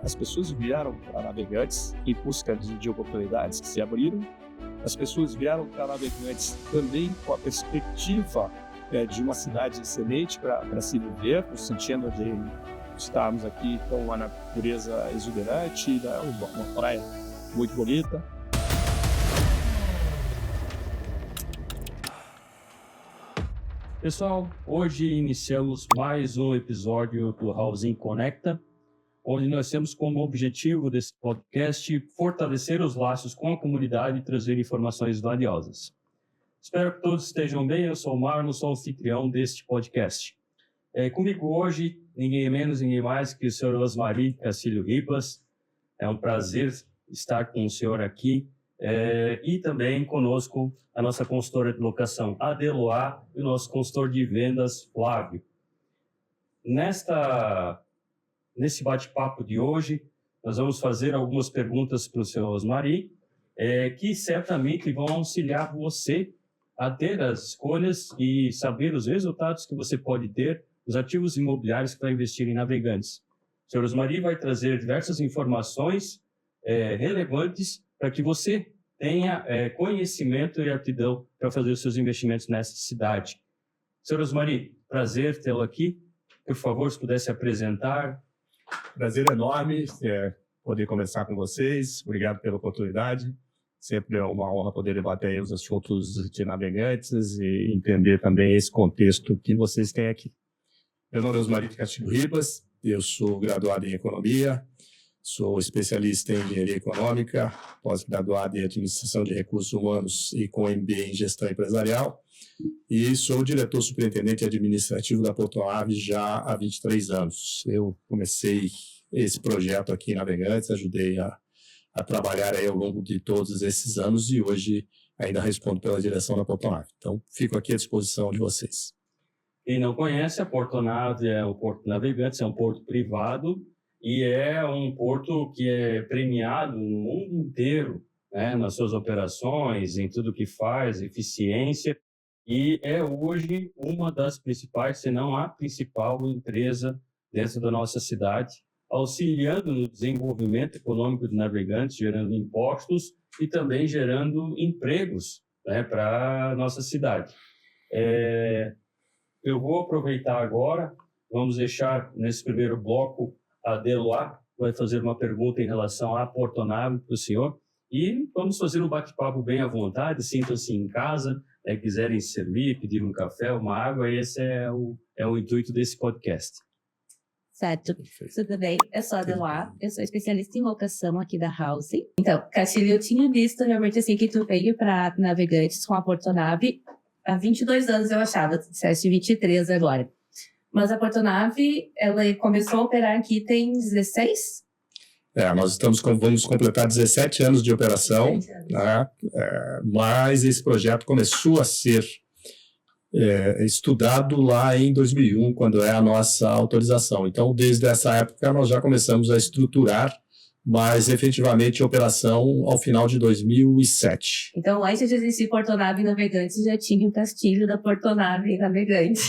as pessoas vieram para Navegantes em busca de oportunidades que se abriram. As pessoas vieram para Navegantes também com a perspectiva de uma cidade excelente para se viver, no sentido de estarmos aqui com uma natureza exuberante, né, uma praia muito bonita. Pessoal, hoje iniciamos mais um episódio do Housing Conecta, onde nós temos como objetivo desse podcast fortalecer os laços com a comunidade e trazer informações valiosas. Espero que todos estejam bem. Eu sou o Marlon, sou o anfitrião deste podcast. Comigo hoje, ninguém menos, ninguém mais que o senhor Osmari Castilho Ribas. É um prazer estar com o senhor aqui. E também conosco a nossa consultora de locação, Adeloá, e o nosso consultor de vendas, Flávio. Nesse bate-papo de hoje, nós vamos fazer algumas perguntas para o senhor Osmari, que certamente vão auxiliar você a ter as escolhas e saber os resultados que você pode ter dos ativos imobiliários para investir em Navegantes. O senhor Osmari vai trazer diversas informações relevantes para que você tenha conhecimento e aptidão para fazer os seus investimentos nessa cidade. Senhor Osmari, prazer tê-lo aqui. Por favor, se pudesse apresentar. Prazer enorme poder conversar com vocês. Obrigado pela oportunidade. Sempre é uma honra poder debater os assuntos de Navegantes e entender também esse contexto que vocês têm aqui. Meu nome é Osmari Castilho Ribas, eu sou graduado em Economia, sou especialista em Engenharia Econômica, pós-graduado em Administração de Recursos Humanos e com MBA em Gestão Empresarial, e sou diretor superintendente administrativo da Portonave já há 23 anos. Eu comecei esse projeto aqui em Navegantes, ajudei a trabalhar aí ao longo de todos esses anos e hoje ainda respondo pela direção da Portonave. Então, fico aqui à disposição de vocês. Quem não conhece, a Portonave é o Porto Navegantes, é um porto privado, e é um porto que é premiado no mundo inteiro, né, nas suas operações, em tudo que faz, eficiência, e é hoje uma das principais, se não a principal empresa dentro da nossa cidade, auxiliando no desenvolvimento econômico de Navegantes, gerando impostos e também gerando empregos, né, para a nossa cidade. Eu vou aproveitar agora, vamos deixar nesse primeiro bloco a Adeloá vai fazer uma pergunta em relação à Portonave para o senhor e vamos fazer um bate-papo bem à vontade, sintam-se em casa, quiserem servir, pedir um café, uma água, esse é o intuito desse podcast. Certo, tudo bem. Eu sou a Adeloá, eu sou especialista em locação aqui da Housing. Então, Castilho, eu tinha visto realmente assim que tu veio para Navegantes com a Portonave há 22 anos, eu achava, tu disseste 23 agora. Mas a Portonave, ela começou a operar aqui tem 16? Nós vamos completar 17 anos de operação, né? Mas esse projeto começou a ser estudado lá em 2001, quando é a nossa autorização. Então, desde essa época, nós já começamos a estruturar, mas efetivamente a operação ao final de 2007. Então, antes de existir Portonave Navegantes, já tinha o Castilho da Portonave Navegantes.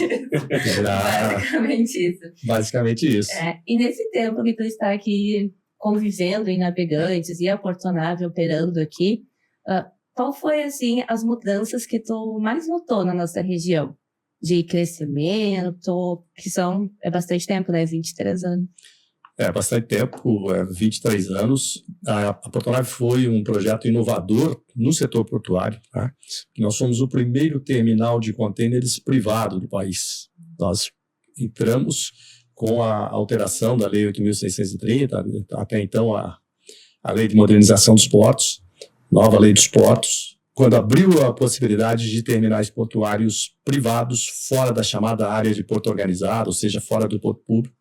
Basicamente isso. Basicamente isso. E nesse tempo que tu está aqui convivendo em Navegantes e a Portonave operando aqui, qual foi, assim, as mudanças que tu mais notou na nossa região? De crescimento, que é bastante tempo, né? 23 anos. Bastante tempo, 23 anos. A Portonave foi um projeto inovador no setor portuário. Tá? Nós somos o primeiro terminal de contêineres privado do país. Nós entramos com a alteração da Lei 8.630, até então a Lei de Modernização dos Portos, nova Lei dos Portos, quando abriu a possibilidade de terminais portuários privados fora da chamada área de porto organizado, ou seja, fora do porto público.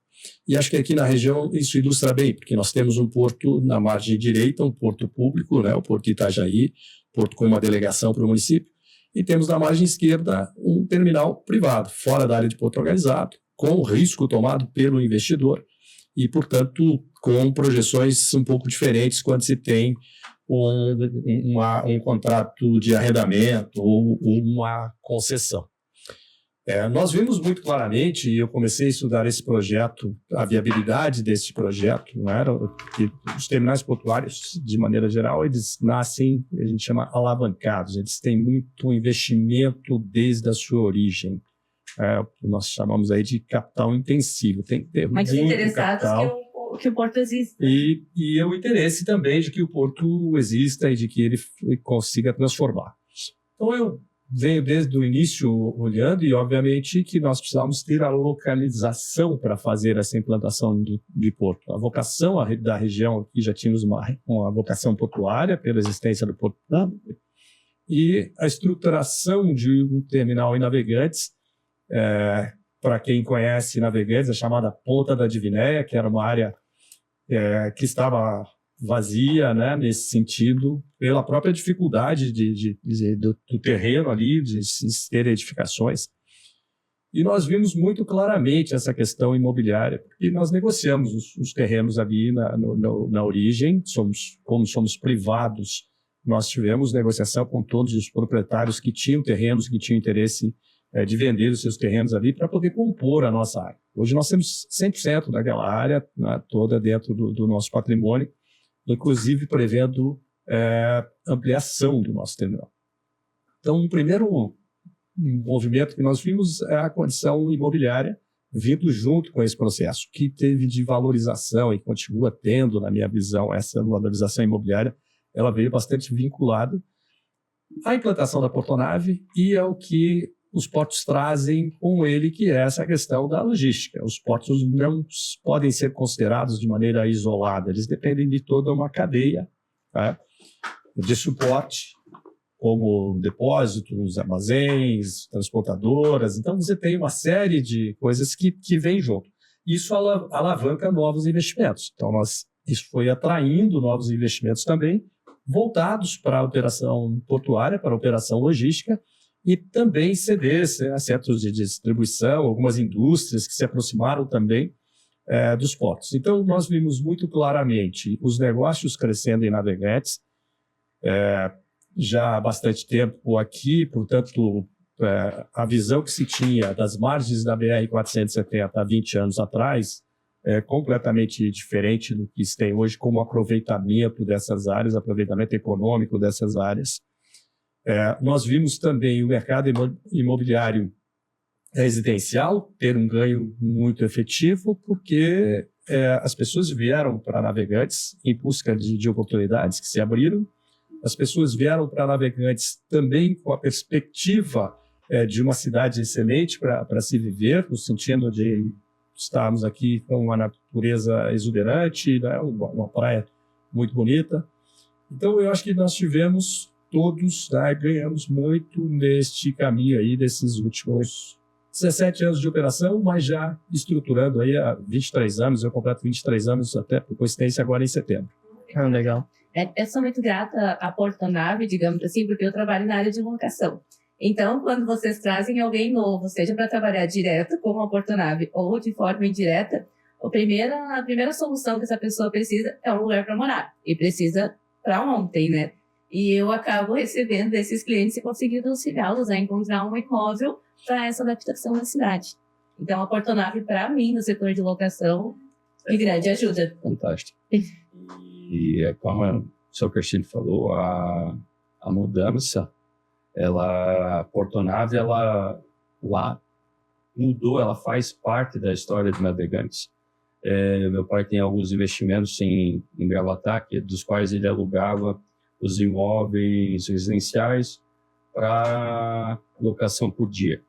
E acho que aqui na região isso ilustra bem, porque nós temos um porto na margem direita, um porto público, né, o Porto de Itajaí, porto com uma delegação para o município, e temos na margem esquerda um terminal privado, fora da área de porto organizado, com o risco tomado pelo investidor e, portanto, com projeções um pouco diferentes quando se tem um contrato de arrendamento ou uma concessão. Nós vimos muito claramente, e eu comecei a estudar esse projeto, a viabilidade desse projeto, não era? Que os terminais portuários, de maneira geral, eles nascem, a gente chama alavancados, eles têm muito investimento desde a sua origem. O que nós chamamos aí de capital intensivo. Tem que ter Mas muito interessados capital. que o porto exista. E o interesse também de que o porto exista e de que ele consiga transformar. Então, eu venho desde o início olhando e, obviamente, que nós precisamos ter a localização para fazer essa implantação de porto. A vocação da região, aqui já tínhamos uma vocação portuária pela existência do porto e a estruturação de um terminal em Navegantes. Para quem conhece Navegantes, a chamada Ponta da Divinéia, que era uma área que estava vazia, né, nesse sentido, pela própria dificuldade do terreno ali, de se ter edificações. E nós vimos muito claramente essa questão imobiliária, porque nós negociamos os terrenos ali na origem, como somos privados, nós tivemos negociação com todos os proprietários que tinham terrenos, que tinham interesse de vender os seus terrenos ali para poder compor a nossa área. Hoje nós temos 100% daquela área, né, toda dentro do nosso patrimônio, inclusive prevendo ampliação do nosso terminal. Então, um primeiro movimento que nós vimos é a condição imobiliária vindo junto com esse processo, que teve de valorização e continua tendo, na minha visão, essa valorização imobiliária, ela veio bastante vinculada à implantação da portonave e ao que os portos trazem com ele, que é essa questão da logística. Os portos não podem ser considerados de maneira isolada, eles dependem de toda uma cadeia, tá, de suporte, como depósitos, armazéns, transportadoras. Então, você tem uma série de coisas que vêm junto. Isso alavanca novos investimentos. Então, isso foi atraindo novos investimentos também, voltados para a operação portuária, para a operação logística, e também CDs, centros de distribuição, algumas indústrias que se aproximaram também dos portos. Então, nós vimos muito claramente os negócios crescendo em Navegantes, já há bastante tempo aqui, portanto, a visão que se tinha das margens da BR-470 há 20 anos atrás é completamente diferente do que se tem hoje como aproveitamento dessas áreas, aproveitamento econômico dessas áreas. Nós vimos também o mercado imobiliário residencial ter um ganho muito efetivo, porque as pessoas vieram para Navegantes em busca de oportunidades que se abriram. As pessoas vieram para Navegantes também com a perspectiva de uma cidade excelente para se viver, no sentido de estarmos aqui com uma natureza exuberante, né, uma praia muito bonita. Então, eu acho que nós tivemos todos, né, ganhamos muito neste caminho aí desses últimos 17 anos de operação, mas já estruturando aí há 23 anos, eu completo 23 anos até por coincidência agora em setembro. Legal. Eu sou muito grata à Portonave, digamos assim, porque eu trabalho na área de locação. Então, quando vocês trazem alguém novo, seja para trabalhar direto com a Portonave ou de forma indireta, a primeira solução que essa pessoa precisa é um lugar para morar. E precisa para ontem, né? E eu acabo recebendo esses clientes e conseguindo auxiliá-los a encontrar um imóvel para essa adaptação na cidade. Então, a Portonave, para mim, no setor de locação, é grande ajuda. Fantástico. E como o senhor Cristiano falou, a mudança, a Portonave, ela lá mudou, ela faz parte da história de Navegantes. Meu pai tem alguns investimentos em Gravatá, dos quais ele alugava os imóveis residenciais para locação por dia.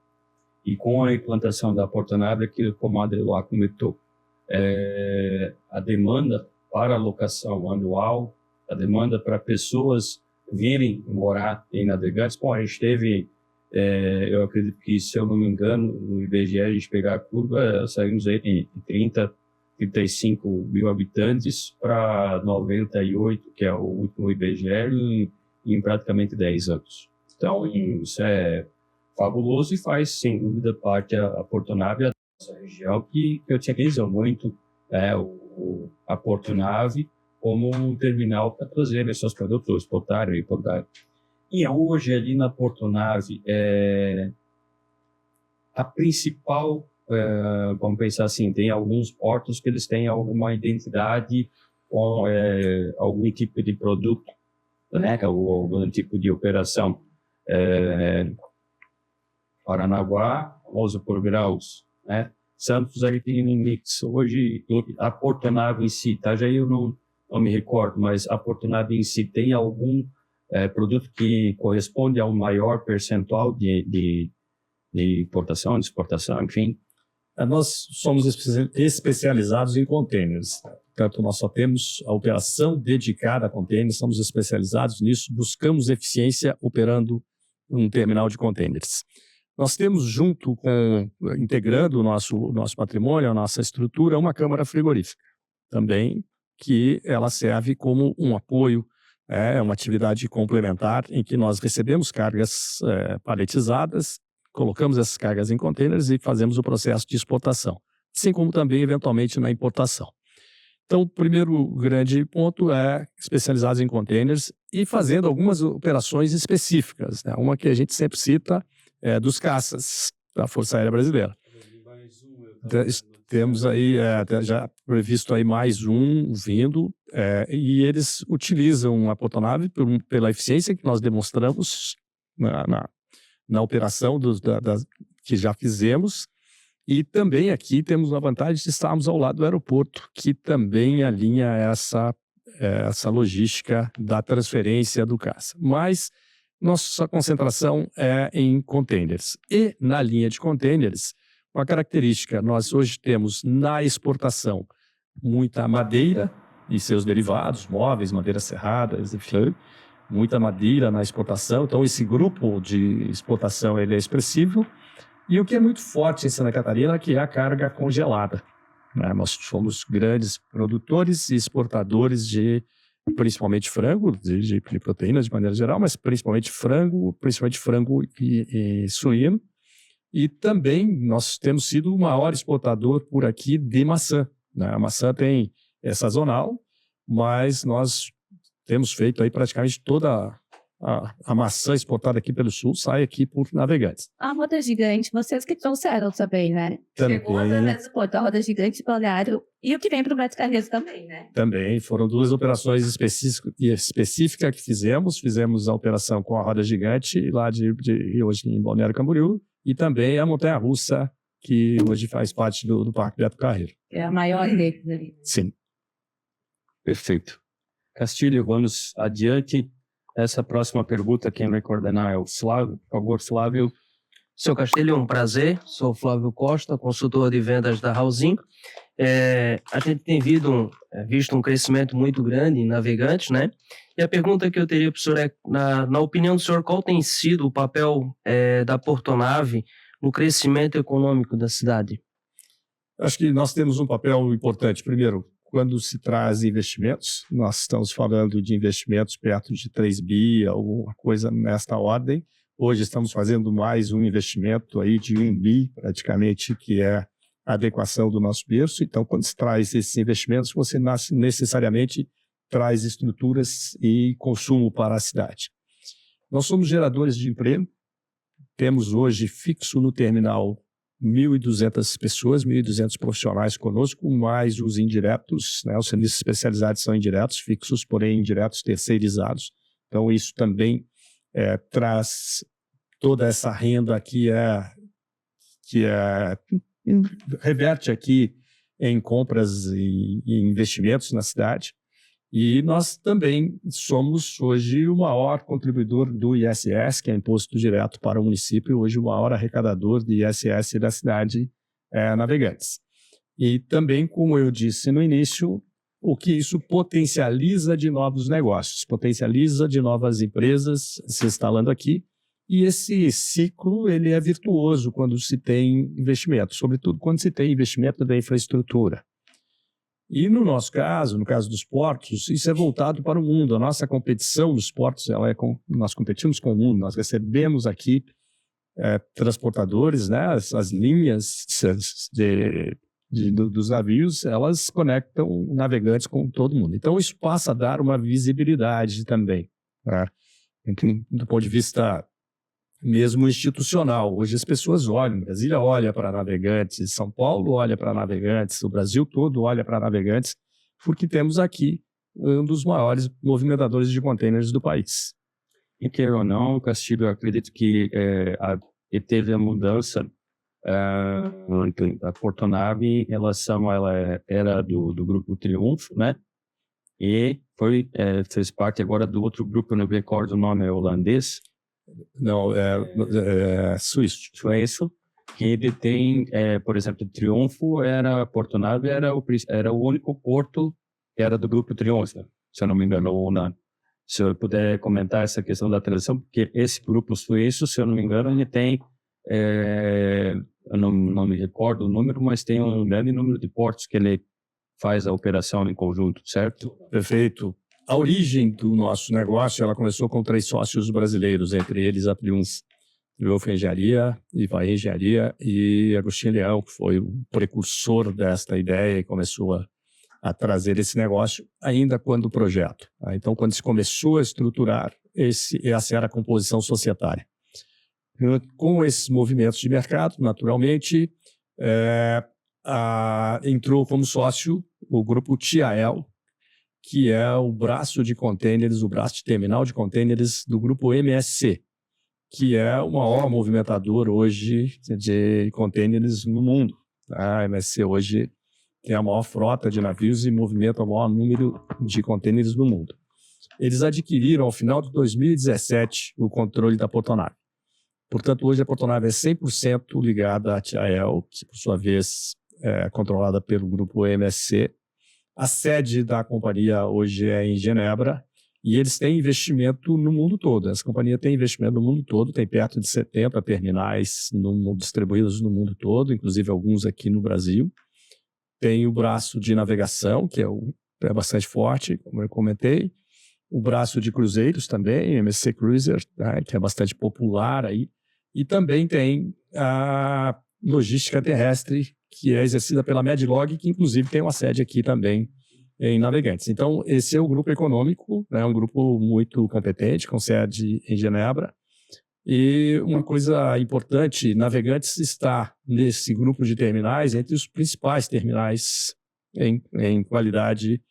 E com a implantação da Portonave, aquilo como a Adelar comentou, a demanda para a locação anual, a demanda para pessoas virem morar em Navegantes. Bom, a gente teve, eu acredito que, se eu não me engano, no IBGE, a gente pegar a curva, saímos aí de 35 mil habitantes para 98, que é o último IBGE, em praticamente 10 anos. Então, isso é fabuloso e faz, sem dúvida, parte a Portonave, a nossa região, que eu tinha visão muito, a Portonave como um terminal para trazer seus produtos, exportar e importar. E hoje, ali na Portonave, a principal, vamos pensar assim, tem alguns portos que eles têm alguma identidade com algum tipo de produto, né, ou algum tipo de operação. Paranaguá, 11 por graus, né? Santos aí tem um mix. Hoje, a Portonave em si, Itajaí eu não me recordo, mas a Portonave em si tem algum produto que corresponde a um maior percentual de importação, de exportação, enfim? Nós somos especializados em containers. Portanto, nós só temos a operação dedicada a containers, somos especializados nisso, buscamos eficiência operando um terminal de containers. Nós temos integrando o nosso patrimônio, a nossa estrutura, uma câmara frigorífica, também que ela serve como um apoio, uma atividade complementar em que nós recebemos cargas paletizadas, colocamos essas cargas em containers e fazemos o processo de exportação, assim como também, eventualmente, na importação. Então, o primeiro grande ponto é especializados em containers e fazendo algumas operações específicas, né? Uma que a gente sempre cita é dos caças da Força Aérea Brasileira. Temos aí, já previsto aí mais um vindo, e eles utilizam a portonave pela eficiência que nós demonstramos na operação que já fizemos, e também aqui temos a vantagem de estarmos ao lado do aeroporto, que também alinha essa logística da transferência do caça. Mas nossa concentração é em containers. E na linha de containers, uma característica, nós hoje temos na exportação muita madeira e seus derivados, móveis, madeiras serradas, enfim, muita madeira na exportação. Então, esse grupo de exportação ele é expressivo. E o que é muito forte em Santa Catarina que é a carga congelada, né? Nós somos grandes produtores e exportadores de, principalmente frango, de proteínas de maneira geral, mas principalmente frango e suíno. E também nós temos sido o maior exportador por aqui de maçã, né? A maçã é sazonal, mas nós temos feito aí praticamente toda a maçã exportada aqui pelo sul sai aqui por Navegantes. A Roda Gigante, vocês que trouxeram também, né? Também. Chegou através do porto, a Roda Gigante, Balneário, e o que vem para o Beto Carreiro também, né? Também, foram duas operações específicas que fizemos a operação com a Roda Gigante, lá hoje em Balneário Camboriú, e também a montanha-russa, que hoje faz parte do Parque Beto Carreiro. É a maior deles ali. Sim. Perfeito. Castilho, vamos adiante. Essa próxima pergunta, quem vai coordenar é o Flávio. Por favor, Flávio. Seu Castilho, um prazer. Sou o Flávio Costa, consultor de vendas da Housing. A gente tem visto um crescimento muito grande em Navegantes, né? E a pergunta que eu teria para o senhor é, na opinião do senhor, qual tem sido o papel da Portonave no crescimento econômico da cidade? Acho que nós temos um papel importante. Primeiro, quando se traz investimentos, nós estamos falando de investimentos perto de 3 bi, alguma coisa nesta ordem. Hoje estamos fazendo mais um investimento aí de 1 bi, praticamente, que é a adequação do nosso berço. Então, quando se traz esses investimentos, você necessariamente traz estruturas e consumo para a cidade. Nós somos geradores de emprego. Temos hoje fixo no terminal 1.200 pessoas, 1.200 profissionais conosco, mais os indiretos, né? Os serviços especializados são indiretos, fixos, porém indiretos terceirizados. Então, isso também traz toda essa renda que reverte aqui em compras e investimentos na cidade. E nós também somos hoje o maior contribuidor do ISS, que é Imposto Direto para o município, hoje o maior arrecadador de ISS da cidade Navegantes. E também, como eu disse no início, o que isso potencializa de novos negócios, potencializa de novas empresas se instalando aqui. E esse ciclo ele é virtuoso quando se tem investimento, sobretudo quando se tem investimento da infraestrutura. E no nosso caso, no caso dos portos, isso é voltado para o mundo. A nossa competição dos portos, nós competimos com o mundo. Nós recebemos aqui transportadores, né? As linhas dos navios, elas conectam navegantes com todo mundo. Então, isso passa a dar uma visibilidade também, né? Do ponto de vista mesmo institucional. Hoje as pessoas olham, Brasília olha para Navegantes, São Paulo olha para Navegantes, o Brasil todo olha para Navegantes, porque temos aqui um dos maiores movimentadores de containers do país. E quer ou não, Castilho, eu acredito que teve a mudança a Portonave em relação, ela era do Grupo Triunfo, né? E fez parte agora do outro grupo, eu não me recordo o nome, é holandês. Não, suíço. Suíço, que ele tem, por exemplo, Triunfo, Portonave era o único porto que era do Grupo Triunfo, se eu não me engano, ou não. Se eu puder comentar essa questão da transição, porque esse grupo suíço, se eu não me engano, ele tem, eu não me recordo o número, mas tem um grande número de portos que ele faz a operação em conjunto, certo? Perfeito. A origem do nosso negócio, ela começou com 3 sócios brasileiros, entre eles a Triunfo Engenharia, Ivaí Engenharia e Agostinho Leão, que foi o precursor desta ideia e começou a trazer esse negócio ainda quando o projeto. Então, quando se começou a estruturar, essa era a composição societária. Com esses movimentos de mercado, naturalmente, entrou como sócio o grupo TIAEL, que é o braço de containers, o braço de terminal de containers do grupo MSC, que é o maior movimentador hoje de containers no mundo. A MSC hoje tem a maior frota de navios e movimenta o maior número de containers no mundo. Eles adquiriram, ao final de 2017, o controle da Portonave. Portanto, hoje a Portonave é 100% ligada à TIAEL, que, por sua vez, é controlada pelo grupo MSC. A sede da companhia hoje é em Genebra e eles têm investimento no mundo todo. Essa companhia tem investimento no mundo todo, tem perto de 70 terminais distribuídos no mundo todo, inclusive alguns aqui no Brasil. Tem o braço de navegação, que é bastante forte, como eu comentei. O braço de cruzeiros também, MSC Cruiser, né, que é bastante popular aí. E também tem a logística terrestre, que é exercida pela Medlog, que inclusive tem uma sede aqui também em Navegantes. Então, esse é o grupo econômico, né, um grupo muito competente, com sede em Genebra. E uma coisa importante, Navegantes está nesse grupo de terminais entre os principais terminais em qualidade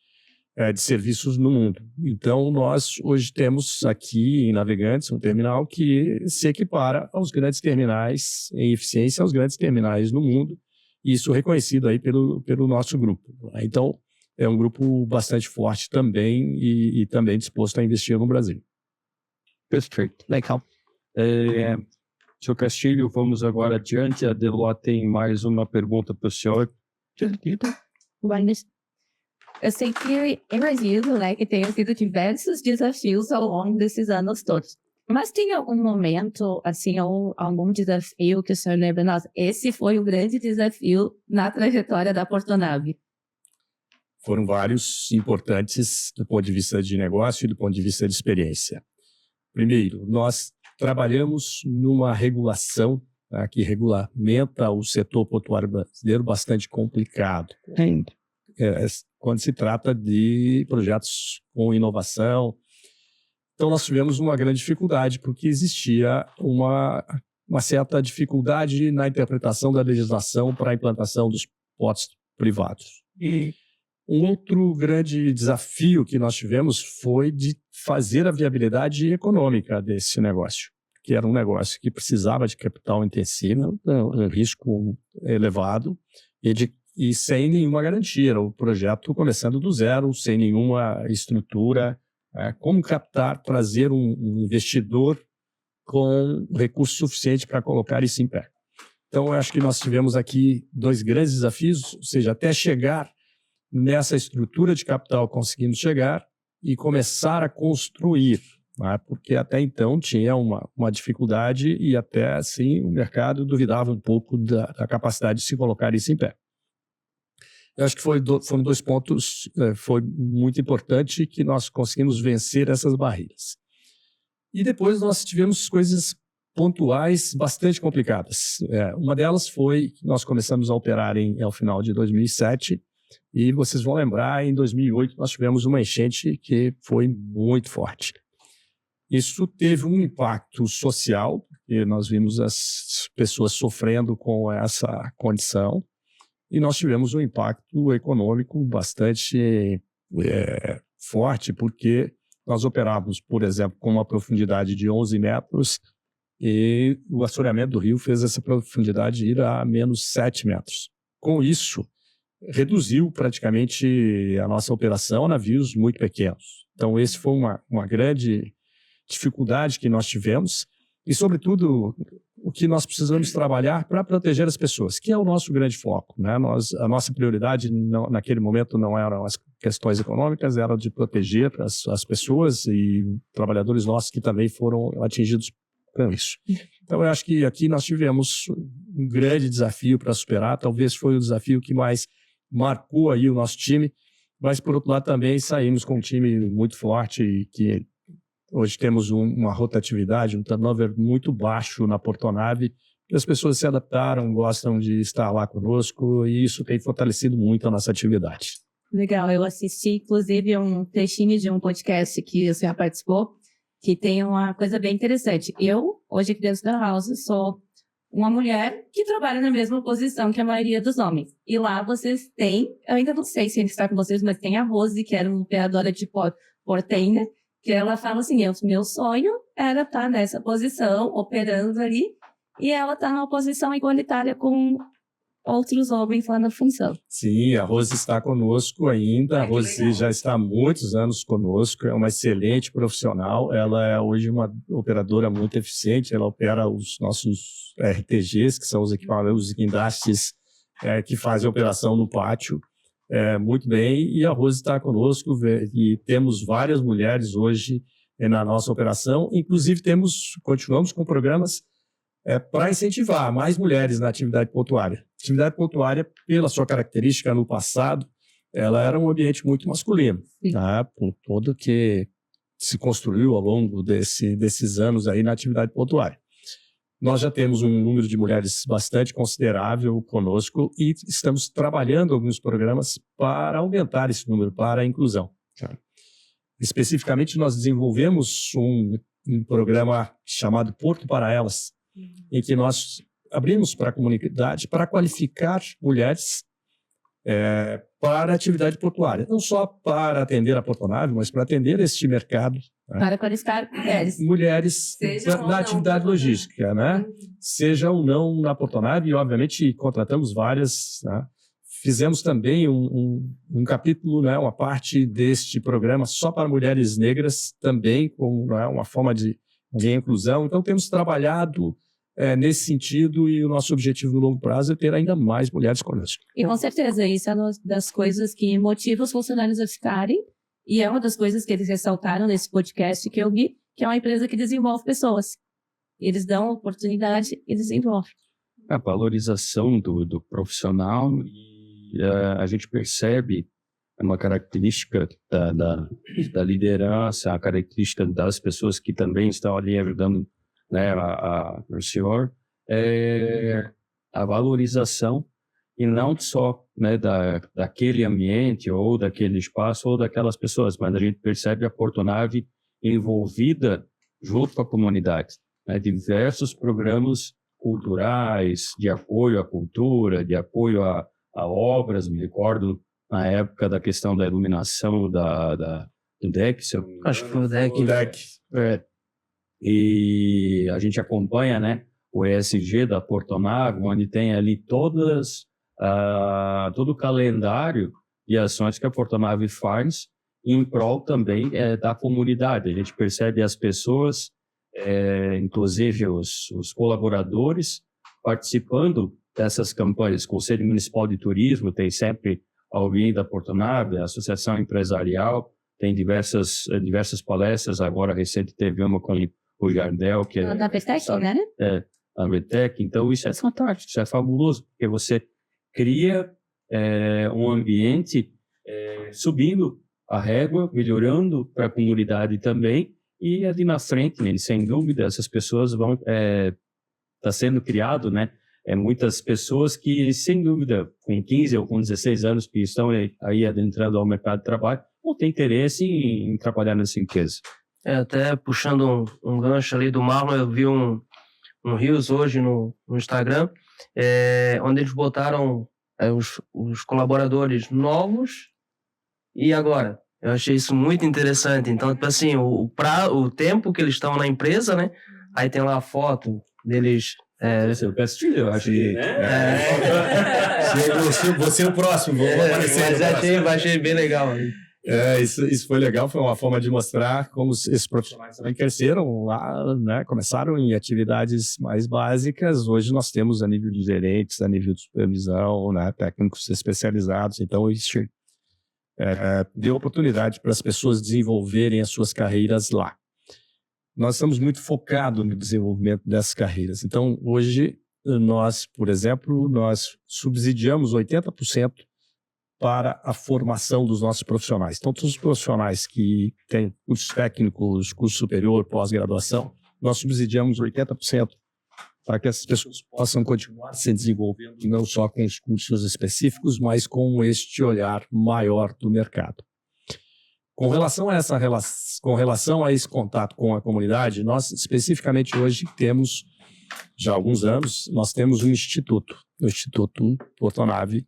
de serviços no mundo. Então, nós hoje temos aqui em Navegantes um terminal que se equipara aos grandes terminais em eficiência, aos grandes terminais no mundo, isso reconhecido aí pelo nosso grupo. Então, é um grupo bastante forte também e também disposto a investir no Brasil. Perfeito, legal. Senhor Castilho, vamos agora adiante. A Deloitte tem mais uma pergunta para o senhor. Eu sei que imagino, né, que tenham sido diversos desafios ao longo desses anos todos. Mas tem algum momento, assim, ou algum desafio que o senhor lembra? Nossa, esse foi o grande desafio na trajetória da Portonave. Foram vários importantes do ponto de vista de negócio e do ponto de vista de experiência. Primeiro, nós trabalhamos numa regulação, tá, que regulamenta o setor portuário brasileiro bastante complicado. Quando se trata de projetos com inovação. Então, nós tivemos uma grande dificuldade, porque existia uma certa dificuldade na interpretação da legislação para a implantação dos portos privados. E um outro grande desafio que nós tivemos foi de fazer a viabilidade econômica desse negócio, que era um negócio que precisava de capital intensivo, um risco elevado, e sem nenhuma garantia. Era o projeto começando do zero, sem nenhuma estrutura. Como captar, trazer um investidor com recurso suficiente para colocar isso em pé. Então, eu acho que nós tivemos aqui 2 grandes desafios, ou seja, até chegar nessa estrutura de capital conseguimos chegar e começar a construir, né? Porque até então tinha uma dificuldade e até assim o mercado duvidava um pouco da capacidade de se colocar isso em pé. Eu acho que foram 2 pontos, foi muito importante que nós conseguimos vencer essas barreiras. E depois nós tivemos coisas pontuais bastante complicadas. Uma delas foi que nós começamos a operar ao final de 2007 e vocês vão lembrar, em 2008 nós tivemos uma enchente que foi muito forte. Isso teve um impacto social, e nós vimos as pessoas sofrendo com essa condição, e nós tivemos um impacto econômico bastante forte, porque nós operávamos, por exemplo, com uma profundidade de 11 metros, e o assoreamento do rio fez essa profundidade ir a menos 7 metros. Com isso, reduziu praticamente a nossa operação a navios muito pequenos. Então, esse foi uma grande dificuldade que nós tivemos e, sobretudo, o que nós precisamos trabalhar para proteger as pessoas, que é o nosso grande foco, né? A nossa prioridade naquele momento não eram as questões econômicas, era de proteger as pessoas e trabalhadores nossos que também foram atingidos com isso. Então, eu acho que aqui nós tivemos um grande desafio para superar, talvez foi o desafio que mais marcou aí o nosso time, mas, por outro lado, também saímos com um time muito forte e que hoje temos uma rotatividade, um turnover muito baixo na Portonave, e as pessoas se adaptaram, gostam de estar lá conosco, e isso tem fortalecido muito a nossa atividade. Legal, eu assisti, inclusive, um trechinho de um podcast que você já participou, que tem uma coisa bem interessante. Eu, hoje aqui dentro da House, sou uma mulher que trabalha na mesma posição que a maioria dos homens. E lá vocês têm, eu ainda não sei se ele está com vocês, mas tem a Rose, que era uma operadora de porteira, que ela fala assim, meu sonho era estar nessa posição, operando ali, e ela está numa posição igualitária com outros homens lá na função. Sim, a Rose está conosco ainda, a Rose já está há muitos anos conosco, é uma excelente profissional, ela é hoje uma operadora muito eficiente, ela opera os nossos RTGs, que são os equipamentos, os guindastes que fazem a operação no pátio, muito bem, e a Rose está conosco, e temos várias mulheres hoje na nossa operação, inclusive continuamos com programas para incentivar mais mulheres na atividade portuária. A atividade portuária, pela sua característica no passado, ela era um ambiente muito masculino, tá? Por tudo que se construiu ao longo desses anos aí na atividade portuária. Nós já temos um número de mulheres bastante considerável conosco e estamos trabalhando alguns programas para aumentar esse número, para a inclusão. Tá? Especificamente, nós desenvolvemos um programa chamado Porto para Elas, em que nós abrimos para a comunidade para qualificar mulheres para a atividade portuária. Não só para atender a portonave, mas para atender este mercado. Para qualificar mulheres. Mulheres na atividade logística, né? Seja ou não na portonave, e obviamente contratamos várias, né? Fizemos também um capítulo, né, uma parte deste programa só para mulheres negras, também com uma forma de inclusão. Então, temos trabalhado nesse sentido, e o nosso objetivo no longo prazo é ter ainda mais mulheres conosco. E com certeza, isso é uma das coisas que motiva os funcionários a ficarem, e é uma das coisas que eles ressaltaram nesse podcast que eu vi, que é uma empresa que desenvolve pessoas. Eles dão oportunidade e desenvolvem. A valorização do profissional, e a gente percebe uma característica da liderança, a característica das pessoas que também estão ali ajudando, né, o senhor, a valorização, e não só, né, daquele ambiente ou daquele espaço ou daquelas pessoas, mas a gente percebe a Portonave envolvida junto com a comunidade, né, diversos programas culturais, de apoio à cultura, de apoio a obras. Me recordo na época da questão da iluminação do deck, se eu me engano. Acho que foi o deck. E a gente acompanha, né, o ESG da Portonave, onde tem ali todo o calendário de ações que a Portonave faz em prol também da comunidade. A gente percebe as pessoas, inclusive os colaboradores, participando dessas campanhas. O Conselho Municipal de Turismo tem sempre alguém da Portonave, a Associação Empresarial tem diversas palestras. Agora, recente, teve uma com o Jardel, que da VTEC, né? A VTEC. Então, isso é fantástico, isso é fabuloso, porque você cria um ambiente subindo a régua, melhorando para a comunidade também, e ali na frente, né, sem dúvida, essas pessoas vão... Está sendo criado, né? Muitas pessoas que, sem dúvida, com 15 ou com 16 anos, que estão aí adentrando ao mercado de trabalho, não tem interesse em trabalhar nessa empresa. Até puxando um gancho ali do Marlon, eu vi um um Reels hoje no Instagram, onde eles botaram os colaboradores novos e agora. Eu achei isso muito interessante. Então, tipo assim, o tempo que eles estão na empresa, né? Aí tem lá a foto deles. Seu Castilho, eu acho que, Você é o próximo, vou aparecer. Mas achei bem legal. Isso foi legal, foi uma forma de mostrar como esses profissionais também cresceram lá, né? Começaram em atividades mais básicas, hoje nós temos a nível de gerentes, a nível de supervisão, né? Técnicos especializados, então isso deu oportunidade para as pessoas desenvolverem as suas carreiras lá. Nós estamos muito focados no desenvolvimento dessas carreiras, então hoje nós, por exemplo, nós subsidiamos 80% para a formação dos nossos profissionais. Então, todos os profissionais que têm cursos técnicos, curso superior, pós-graduação, nós subsidiamos 80% para que essas pessoas possam continuar se desenvolvendo, não só com os cursos específicos, mas com este olhar maior do mercado. Com relação a esse contato com a comunidade, nós especificamente hoje temos, já há alguns anos, nós temos um instituto, o Instituto Portonave,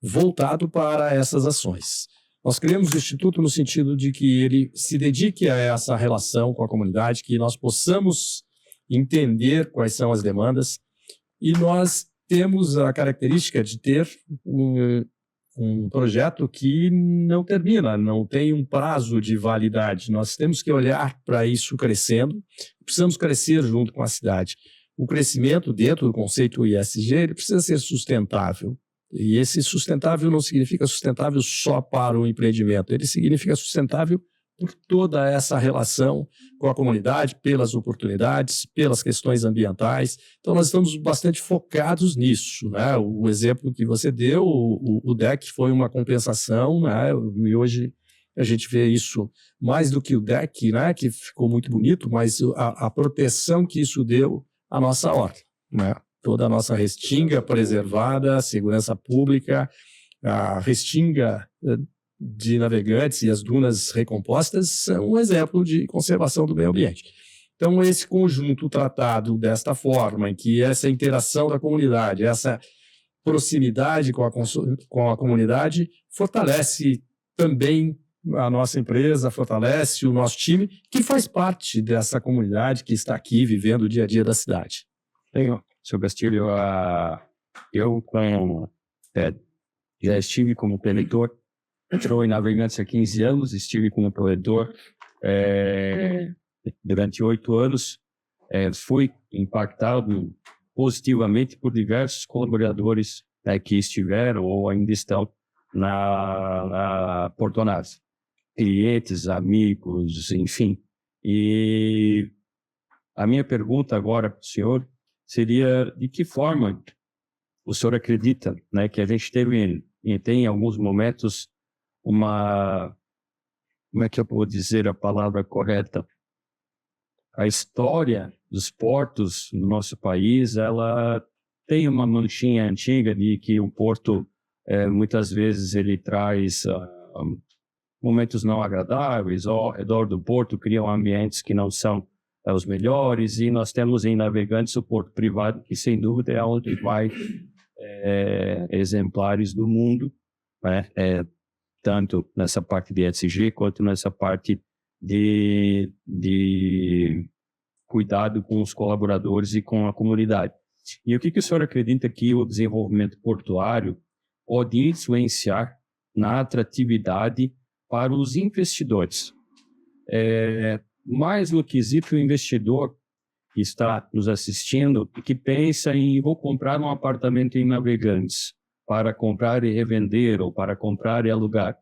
voltado para essas ações. Nós criamos o Instituto no sentido de que ele se dedique a essa relação com a comunidade, que nós possamos entender quais são as demandas, e nós temos a característica de ter um projeto que não termina, não tem um prazo de validade. Nós temos que olhar para isso crescendo, precisamos crescer junto com a cidade. O crescimento dentro do conceito ISG, ele precisa ser sustentável. E esse sustentável não significa sustentável só para o empreendimento, ele significa sustentável por toda essa relação com a comunidade, pelas oportunidades, pelas questões ambientais. Então, nós estamos bastante focados nisso, né? O exemplo que você deu, o DEC foi uma compensação, né? E hoje a gente vê isso mais do que o DEC, né? Que ficou muito bonito, mas a proteção que isso deu à nossa horta, né? Toda a nossa restinga preservada, segurança pública, a restinga de Navegantes e as dunas recompostas são um exemplo de conservação do meio ambiente. Então, esse conjunto tratado desta forma, em que essa interação da comunidade, essa proximidade com a comunidade, fortalece também a nossa empresa, fortalece o nosso time, que faz parte dessa comunidade que está aqui vivendo o dia a dia da cidade. Legal. Seu Castilho, eu já estive como provedor, entrou em Navegantes há 15 anos, estive como provedor durante 8 anos, fui impactado positivamente por diversos colaboradores que estiveram ou ainda estão na Portonave, clientes, amigos, enfim. E a minha pergunta agora para o senhor seria: de que forma o senhor acredita, né, que a gente tem em alguns momentos uma, como é que eu vou dizer a palavra correta? A história dos portos no nosso país, ela tem uma manchinha antiga de que o porto, muitas vezes, ele traz momentos não agradáveis ao redor do porto, criam ambientes que não são os melhores, e nós temos em Navegantes o porto privado, que sem dúvida é onde vai exemplares do mundo, né? Tanto nessa parte de ESG quanto nessa parte de cuidado com os colaboradores e com a comunidade. E o que o senhor acredita que o desenvolvimento portuário pode influenciar na atratividade para os investidores? Mais no quesito investidor que está nos assistindo e que pensa em vou comprar um apartamento em Navegantes para comprar e revender ou para comprar e alugar.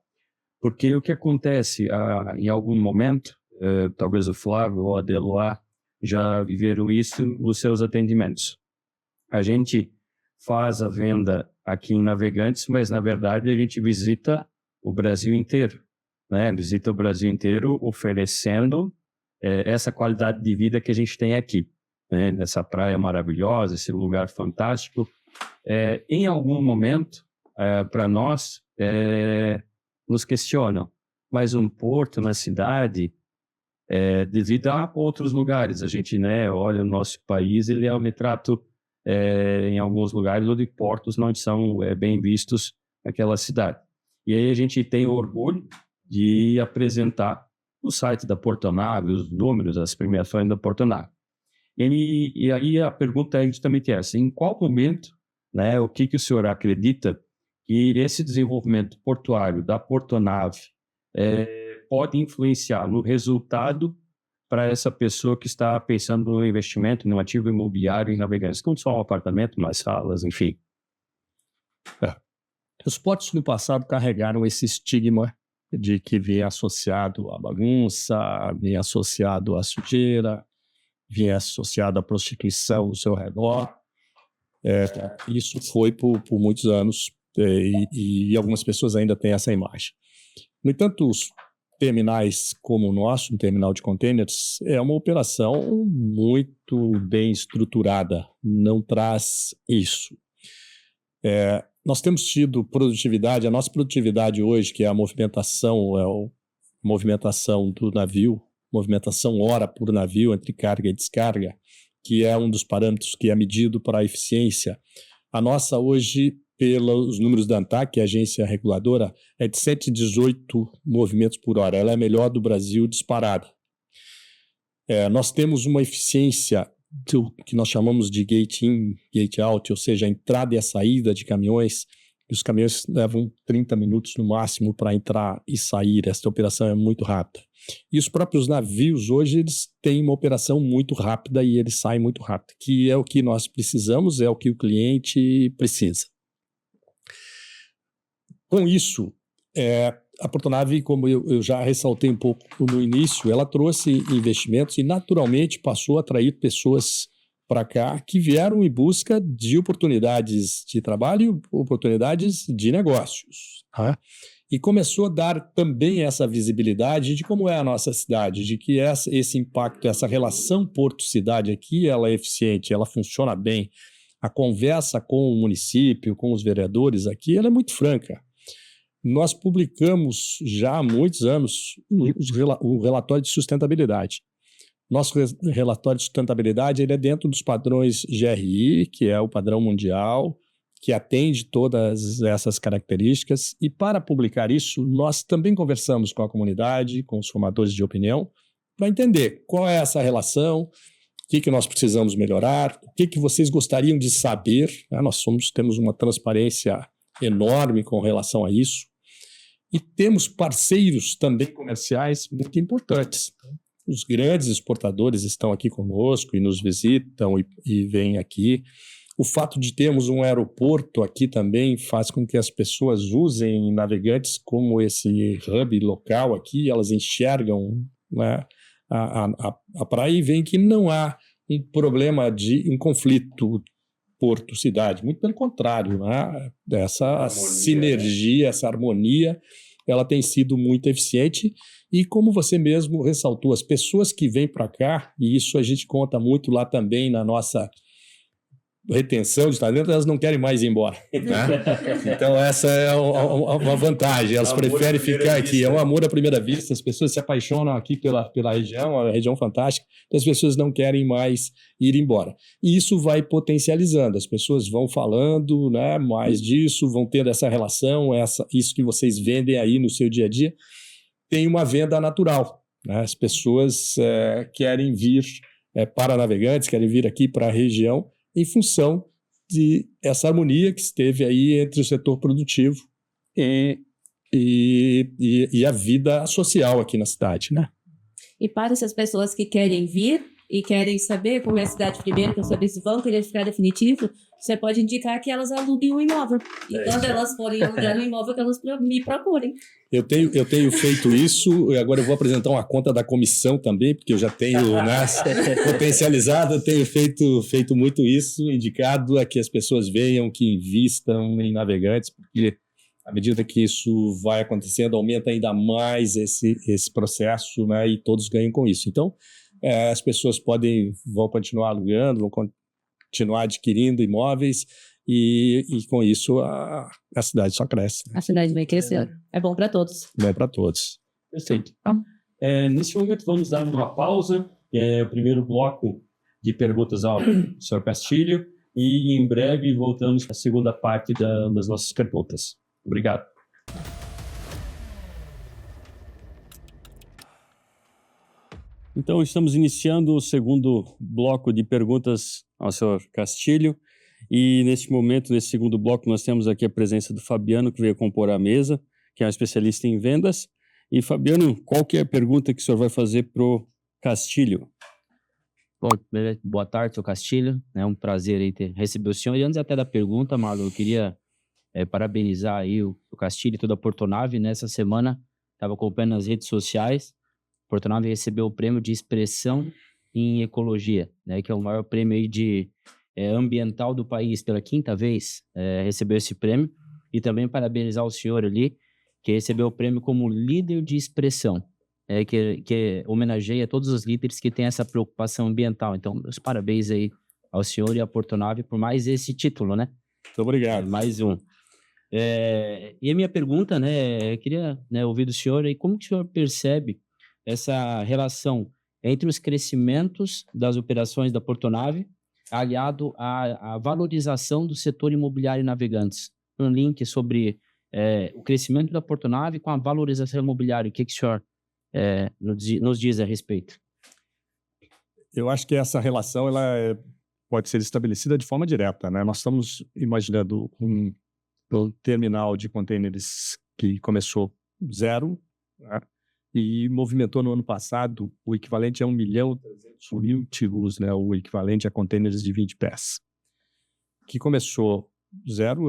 Porque o que acontece em algum momento, talvez o Flávio ou a Deloar já viveram isso nos seus atendimentos. A gente faz a venda aqui em Navegantes, mas na verdade a gente visita o Brasil inteiro, né? Visita o Brasil inteiro oferecendo essa qualidade de vida que a gente tem aqui, né? Nessa praia maravilhosa, esse lugar fantástico. Em algum momento, para nós, nos questionam, mas um porto na cidade de lidar com outros lugares. A gente, né, olha o nosso país, ele é um retrato em alguns lugares onde portos não são bem vistos naquela cidade. E aí a gente tem o orgulho de apresentar o site da Portonave, os números, as premiações da Portonave. E aí a pergunta é justamente essa: em qual momento, né, o que o senhor acredita que esse desenvolvimento portuário da Portonave pode influenciar no resultado para essa pessoa que está pensando no investimento, no ativo imobiliário em Navegantes, não só um apartamento, mas salas, enfim? Os portos no passado carregaram esse estigma de que vinha associado à bagunça, vinha associado à sujeira, vinha associado à prostituição ao seu redor. Isso foi por muitos anos e algumas pessoas ainda têm essa imagem. No entanto, os terminais como o nosso, um terminal de containers, é uma operação muito bem estruturada, não traz isso. Nós temos tido produtividade, a nossa produtividade hoje, que é a movimentação, movimentação do navio, movimentação hora por navio entre carga e descarga, que é um dos parâmetros que é medido para a eficiência. A nossa hoje, pelos números da ANTAC, que é a agência reguladora, é de 118 movimentos por hora. Ela é a melhor do Brasil disparada. Nós temos uma eficiência que nós chamamos de gate in, gate out, ou seja, a entrada e a saída de caminhões. Os caminhões levam 30 minutos no máximo para entrar e sair. Esta operação é muito rápida. E os próprios navios hoje eles têm uma operação muito rápida e eles saem muito rápido, que é o que nós precisamos, é o que o cliente precisa. Com isso, a Portonave, como eu já ressaltei um pouco no início, ela trouxe investimentos e naturalmente passou a atrair pessoas para cá que vieram em busca de oportunidades de trabalho, oportunidades de negócios. Tá? E começou a dar também essa visibilidade de como é a nossa cidade, de que esse impacto, essa relação porto-cidade aqui, ela é eficiente, ela funciona bem. A conversa com o município, com os vereadores aqui, ela é muito franca. Nós publicamos já há muitos anos o relatório de sustentabilidade. Nosso relatório de sustentabilidade ele é dentro dos padrões GRI, que é o padrão mundial, que atende todas essas características. E para publicar isso, nós também conversamos com a comunidade, com os formadores de opinião, para entender qual é essa relação, o que nós precisamos melhorar, o que vocês gostariam de saber. Nós temos uma transparência enorme com relação a isso. E temos parceiros também comerciais muito importantes. Os grandes exportadores estão aqui conosco e nos visitam e vêm aqui. O fato de termos um aeroporto aqui também faz com que as pessoas usem Navegantes como esse hub local aqui, elas enxergam, né, a praia e veem que não há um problema um conflito porto-cidade, muito pelo contrário, né? Essa sinergia, essa harmonia, ela tem sido muito eficiente e como você mesmo ressaltou, as pessoas que vêm para cá, e isso a gente conta muito lá também na nossa retenção de talento, elas não querem mais ir embora. Né? Então essa é uma vantagem, elas preferem ficar aqui, é um amor à primeira vista, as pessoas se apaixonam aqui pela região, a região fantástica, então as pessoas não querem mais ir embora. E isso vai potencializando, as pessoas vão falando, né, mais disso, vão tendo essa relação, isso que vocês vendem aí no seu dia a dia, tem uma venda natural. Né? As pessoas querem vir para Navegantes, querem vir aqui para a região, em função de essa harmonia que esteve aí entre o setor produtivo e a vida social aqui na cidade, né? E para essas pessoas que querem vir e querem saber como é a cidade primeiro, para saber se vão querer ficar definitivo, você pode indicar que elas aluguem um imóvel. E quando elas forem alugar um imóvel, que elas me procurem. Eu tenho feito isso, e agora eu vou apresentar uma conta da comissão também, porque eu já tenho potencializado, eu tenho feito muito isso, indicado a que as pessoas venham, que invistam em Navegantes, porque à medida que isso vai acontecendo, aumenta ainda mais esse processo, né, e todos ganham com isso. Então, as pessoas vão continuar alugando, vão continuar adquirindo imóveis, e com isso a cidade só cresce. Né? A cidade vai crescendo. É bom para todos. Bom para todos. Perfeito. Nesse momento, vamos dar uma pausa. O primeiro bloco de perguntas ao Sr. Castilho. E em breve voltamos à segunda parte das nossas perguntas. Obrigado. Então, estamos iniciando o segundo bloco de perguntas ao Sr. Castilho. E neste momento, nesse segundo bloco, nós temos aqui a presença do Fabiano, que veio compor a mesa, que é um especialista em vendas. E, Fabiano, qual que é a pergunta que o senhor vai fazer para o Castilho? Bom, boa tarde, Sr. Castilho. É um prazer aí receber o senhor. E antes até da pergunta, Marlon, eu queria parabenizar aí o Castilho e toda a Portonave. Nessa semana, estava acompanhando nas redes sociais. Portonave recebeu o prêmio de expressão em ecologia, né, que é o maior prêmio aí de ambiental do país. Pela quinta vez recebeu esse prêmio. E também parabenizar o senhor ali, que recebeu o prêmio como líder de expressão, que homenageia todos os líderes que têm essa preocupação ambiental. Então, meus parabéns aí ao senhor e à Portonave por mais esse título, né? Muito obrigado. Mais um. E a minha pergunta, né, eu queria ouvir do senhor aí, como que o senhor percebe essa relação entre os crescimentos das operações da Portonave aliado à valorização do setor imobiliário e navegantes? Um link sobre o crescimento da Portonave com a valorização imobiliária. O que o senhor nos diz a respeito? Eu acho que essa relação pode ser estabelecida de forma direta, né? Nós estamos imaginando um terminal de contêineres que começou zero, né? E movimentou no ano passado o equivalente a 1.300.000 TEUs, né? O equivalente a contêineres de 20 pés. Que começou zero,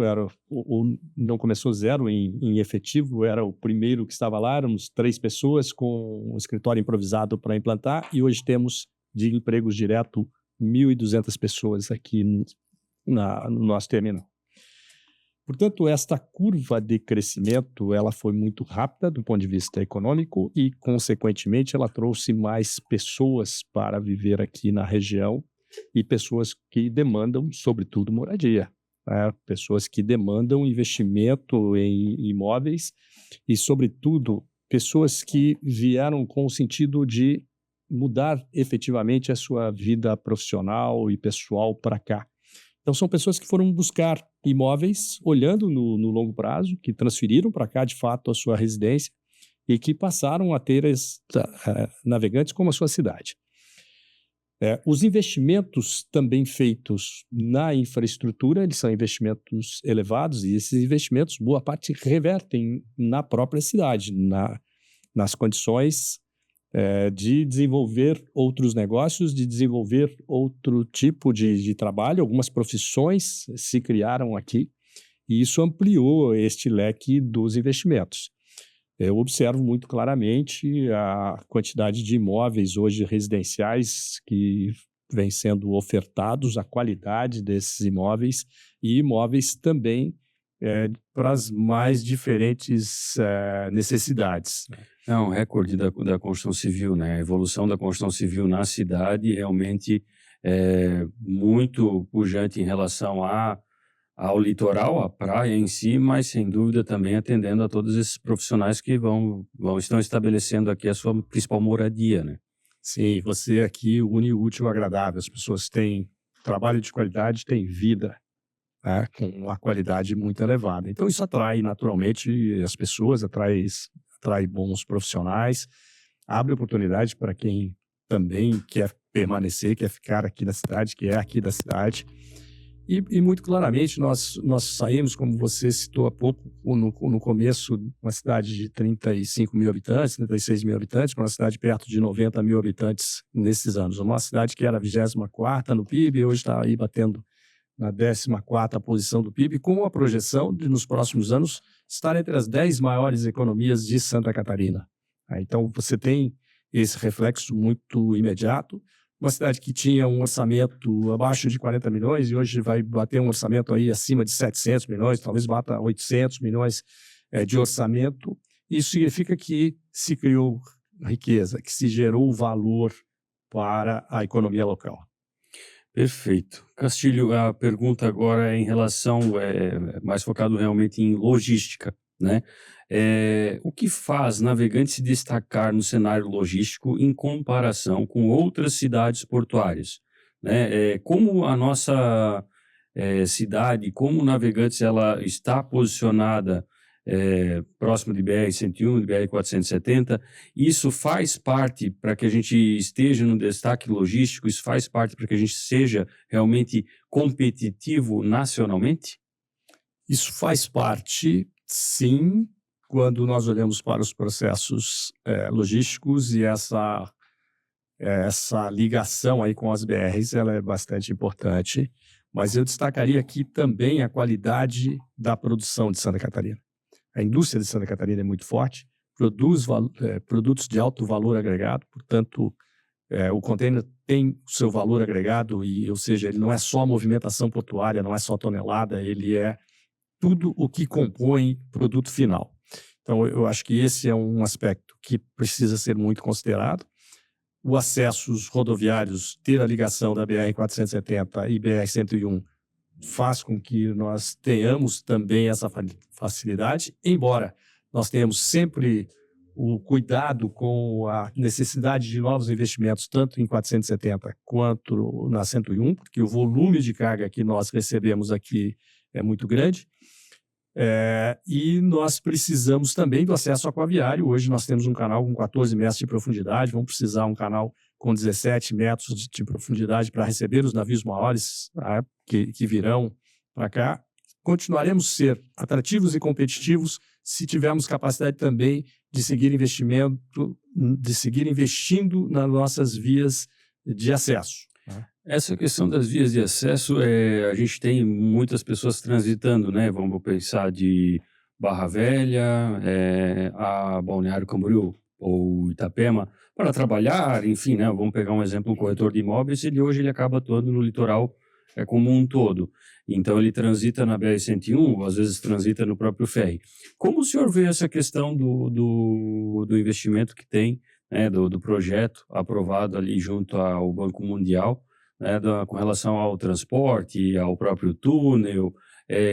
não começou zero em efetivo, era o primeiro que estava lá, éramos 3 pessoas com um escritório improvisado para implantar, e hoje temos de empregos direto 1.200 pessoas aqui no nosso terminal. Portanto, esta curva de crescimento, ela foi muito rápida do ponto de vista econômico e, consequentemente, ela trouxe mais pessoas para viver aqui na região e pessoas que demandam, sobretudo, moradia. Pessoas que demandam investimento em imóveis e, sobretudo, pessoas que vieram com o sentido de mudar efetivamente a sua vida profissional e pessoal para cá. Então, são pessoas que foram buscar imóveis olhando no longo prazo, que transferiram para cá, de fato, a sua residência e que passaram a ter Navegantes como a sua cidade. Os investimentos também feitos na infraestrutura, eles são investimentos elevados e esses investimentos, boa parte, revertem na própria cidade, nas condições de desenvolver outros negócios, de desenvolver outro tipo de trabalho. Algumas profissões se criaram aqui e isso ampliou este leque dos investimentos. Eu observo muito claramente a quantidade de imóveis hoje residenciais que vem sendo ofertados, a qualidade desses imóveis e imóveis também para as mais diferentes necessidades. É um recorde da construção civil, né? A evolução da construção civil na cidade realmente é muito pujante em relação ao litoral, à praia em si, mas sem dúvida também atendendo a todos esses profissionais que estão estabelecendo aqui a sua principal moradia, né? Sim, você aqui une o útil ao agradável. As pessoas têm trabalho de qualidade, têm vida, né, com uma qualidade muito elevada. Então isso atrai naturalmente as pessoas, atrai bons profissionais, abre oportunidade para quem também quer permanecer, quer ficar aqui na cidade, que é aqui da cidade. E muito claramente nós saímos, como você citou há pouco, no começo, uma cidade de 35 mil habitantes, 36 mil habitantes, para uma cidade perto de 90 mil habitantes nesses anos. Uma cidade que era a 24ª no PIB, hoje está aí batendo na 14ª posição do PIB, com a projeção de, nos próximos anos, estar entre as 10 maiores economias de Santa Catarina. Então, você tem esse reflexo muito imediato. Uma cidade que tinha um orçamento abaixo de 40 milhões e hoje vai bater um orçamento aí acima de 700 milhões, talvez bata 800 milhões de orçamento. Isso significa que se criou riqueza, que se gerou valor para a economia local. Perfeito. Castilho, a pergunta agora é em relação, mais focado realmente em logística, né? O que faz Navegantes se destacar no cenário logístico em comparação com outras cidades portuárias, né? Como a nossa cidade, como Navegantes ela está posicionada próximo de BR-101, de BR-470, isso faz parte para que a gente esteja no destaque logístico, isso faz parte para que a gente seja realmente competitivo nacionalmente? Isso faz parte, sim, quando nós olhamos para os processos logísticos e essa ligação aí com as BRs, ela é bastante importante, mas eu destacaria aqui também a qualidade da produção de Santa Catarina. A indústria de Santa Catarina é muito forte, produz produtos de alto valor agregado, portanto, o container tem o seu valor agregado, ou seja, ele não é só movimentação portuária, não é só tonelada, ele é tudo o que compõe produto final. Então, eu acho que esse é um aspecto que precisa ser muito considerado. O acessos rodoviários, ter a ligação da BR-470 e BR-101 faz com que nós tenhamos também essa facilidade, embora nós tenhamos sempre o cuidado com a necessidade de novos investimentos, tanto em 470 quanto na 101, porque o volume de carga que nós recebemos aqui é muito grande. E nós precisamos também do acesso aquaviário. Hoje nós temos um canal com 14 metros de profundidade, vamos precisar um canal com 17 metros de profundidade para receber os navios maiores que virão para cá. Continuaremos a ser atrativos e competitivos se tivermos capacidade também de seguir investindo nas nossas vias de acesso. Essa questão das vias de acesso, a gente tem muitas pessoas transitando, né? Vamos pensar de Barra Velha, a Balneário Camboriú ou Itapema, para trabalhar, enfim, né? Vamos pegar um exemplo, um corretor de imóveis, hoje ele acaba atuando no litoral como um todo. Então, ele transita na BR-101, às vezes transita no próprio ferry. Como o senhor vê essa questão do investimento que tem, né, do projeto aprovado ali junto ao Banco Mundial, né, com relação ao transporte, ao próprio túnel,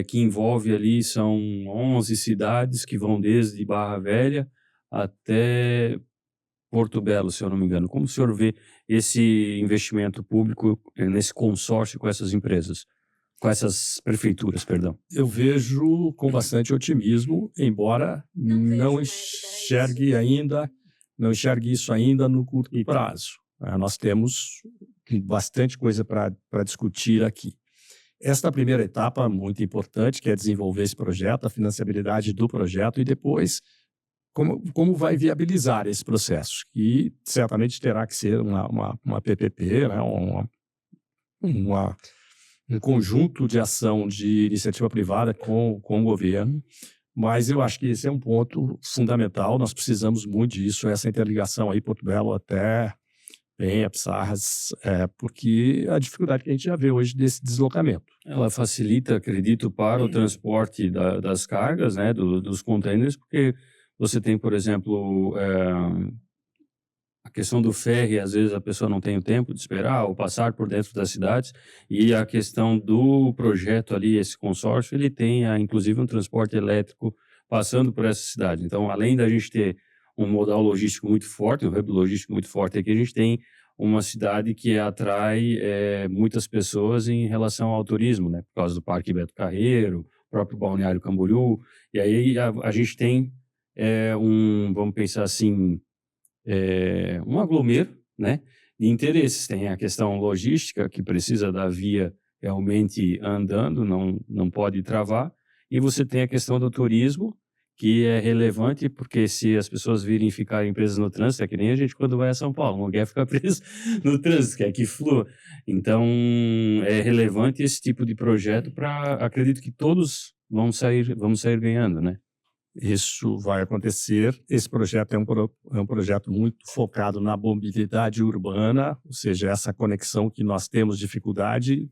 que envolve ali, são 11 cidades que vão desde Barra Velha até Porto Belo, se eu não me engano. Como o senhor vê esse investimento público nesse consórcio com essas empresas, com essas prefeituras, perdão? Eu vejo com bastante otimismo, embora não enxergue isso ainda no curto prazo. Nós temos bastante coisa para discutir aqui. Esta primeira etapa muito importante, que é desenvolver esse projeto, a financiabilidade do projeto e depois como vai viabilizar esse processo, que certamente terá que ser uma PPP, né? Um conjunto de ação de iniciativa privada com o governo, mas eu acho que esse é um ponto fundamental, nós precisamos muito disso, essa interligação aí, Porto Belo até Penha, Pissarras, porque a dificuldade que a gente já vê hoje desse deslocamento. Ela facilita, acredito, para o transporte das cargas, né, dos containers, porque você tem, por exemplo, a questão do ferry, às vezes a pessoa não tem o tempo de esperar ou passar por dentro das cidades, e a questão do projeto ali, esse consórcio, ele tem, inclusive, um transporte elétrico passando por essa cidade. Então, além da gente ter um modal logístico muito forte, um hub logístico muito forte, aqui a gente tem uma cidade que atrai muitas pessoas em relação ao turismo, né? Por causa do Parque Beto Carreiro, próprio Balneário Camboriú, e aí a gente tem vamos pensar assim, um aglomero, né, de interesses. Tem a questão logística, que precisa da via realmente andando, não pode travar, e você tem a questão do turismo, que é relevante, porque se as pessoas virem ficarem presas no trânsito, é que nem a gente quando vai a São Paulo, não quer ficar preso no trânsito, quer que flua. Então, é relevante esse tipo de projeto acredito que todos vamos sair ganhando, né? Isso vai acontecer. Esse projeto é um projeto muito focado na mobilidade urbana, ou seja, essa conexão que nós temos dificuldade,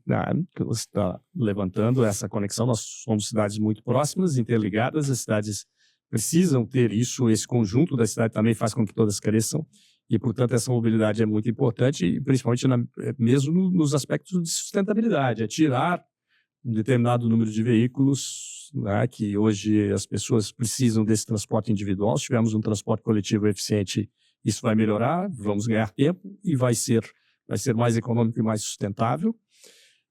que você está levantando, essa conexão, nós somos cidades muito próximas, interligadas, as cidades precisam ter isso, esse conjunto da cidade também faz com que todas cresçam, e, portanto, essa mobilidade é muito importante, e principalmente mesmo nos aspectos de sustentabilidade, tirar um determinado número de veículos, né, que hoje as pessoas precisam desse transporte individual. Se tivermos um transporte coletivo eficiente, isso vai melhorar, vamos ganhar tempo e vai ser mais econômico e mais sustentável.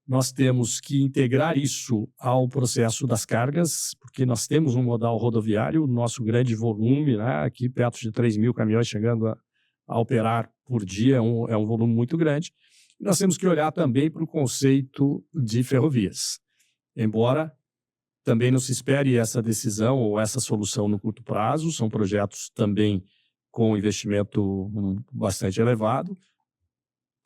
Nós temos que integrar isso ao processo das cargas, porque nós temos um modal rodoviário, nosso grande volume, né, aqui perto de 3.000 caminhões chegando a operar por dia, é um volume muito grande. Nós temos que olhar também para o conceito de ferrovias. Embora também não se espere essa decisão ou essa solução no curto prazo, são projetos também com investimento bastante elevado,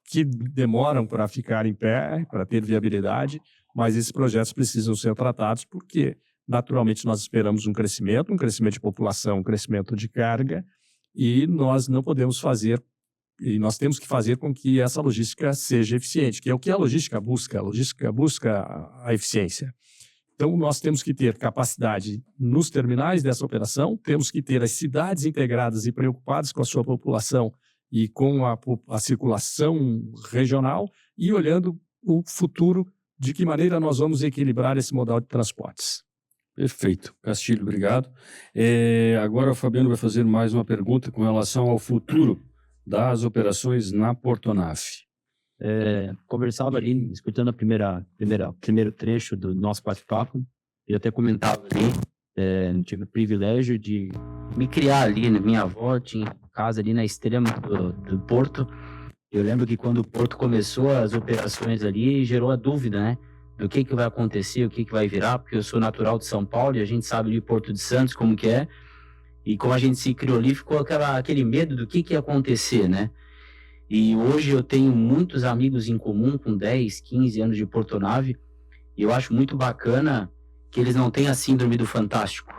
que demoram para ficar em pé, para ter viabilidade, mas esses projetos precisam ser tratados porque, naturalmente, nós esperamos um crescimento de população, um crescimento de carga, e nós não podemos fazer, e nós temos que fazer com que essa logística seja eficiente, que é o que a logística busca. A logística busca a eficiência. Então, nós temos que ter capacidade nos terminais dessa operação, temos que ter as cidades integradas e preocupadas com a sua população e com a circulação regional e olhando o futuro, de que maneira nós vamos equilibrar esse modal de transportes. Perfeito. Castilho, obrigado. Agora o Fabiano vai fazer mais uma pergunta com relação ao futuro das operações na Portonaf. Conversava ali, escutando primeiro trecho do nosso bate-papo, eu até comentava ali, tive o privilégio de me criar ali, né? Minha avó tinha casa ali na extrema do Porto. Eu lembro que quando o Porto começou as operações ali, gerou a dúvida, né? Do que vai acontecer, o que vai virar, porque eu sou natural de São Paulo e a gente sabe ali Porto de Santos como que é, e como a gente se criou ali, ficou aquele medo do que ia acontecer, né? E hoje eu tenho muitos amigos em comum com 10, 15 anos de Portonave, e eu acho muito bacana que eles não têm a síndrome do Fantástico,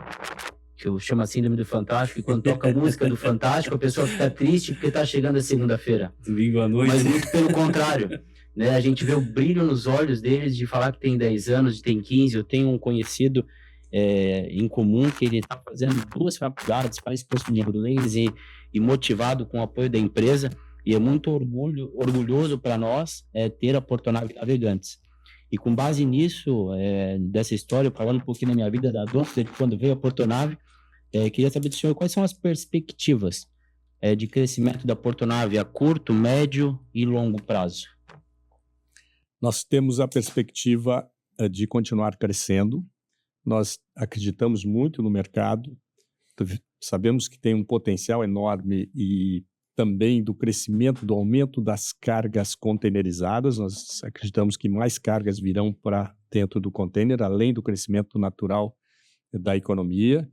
que eu chamo a síndrome do Fantástico, e quando toca a música do Fantástico, a pessoa fica triste porque está chegando a segunda-feira. Domingo à noite. Mas muito pelo contrário, né? A gente vê o brilho nos olhos deles de falar que tem 10 anos, de tem 15. Eu tenho um conhecido em comum que ele está fazendo 2 faculdades, faz curso de inglês e motivado com o apoio da empresa. E é muito orgulhoso para nós ter a Portonave Navegantes. E com base nisso, dessa história, falando um pouquinho da minha vida, da dúvida de quando veio a Portonave, queria saber do senhor quais são as perspectivas de crescimento da Portonave a curto, médio e longo prazo. Nós temos a perspectiva de continuar crescendo. Nós acreditamos muito no mercado, sabemos que tem um potencial enorme e também do crescimento, do aumento das cargas containerizadas. Nós acreditamos que mais cargas virão para dentro do container, além do crescimento natural da economia.